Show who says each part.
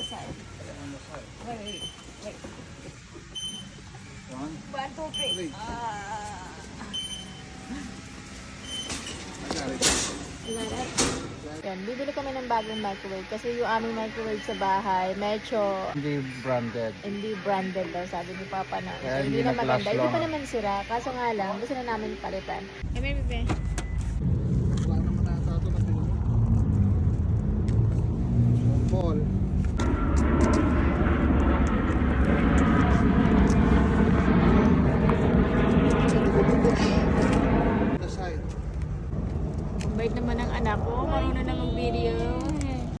Speaker 1: side. Wait.
Speaker 2: One.
Speaker 1: 1, 2, 3.
Speaker 2: I got it.
Speaker 3: Yan, bibili kami ng bagong microwave kasi yung aming microwave sa bahay medyo
Speaker 2: Hindi branded.
Speaker 3: hindi branded daw, sabi ni Papa na.
Speaker 2: Kaya
Speaker 3: Hindi
Speaker 2: hindi
Speaker 3: na maganda.
Speaker 2: nag-last
Speaker 3: Hindi pa
Speaker 2: long.
Speaker 3: naman sira. Kaso nga lang, gusto na namin palitan. Kami, bebe.
Speaker 2: Wala naman nata ito na puno. Ball.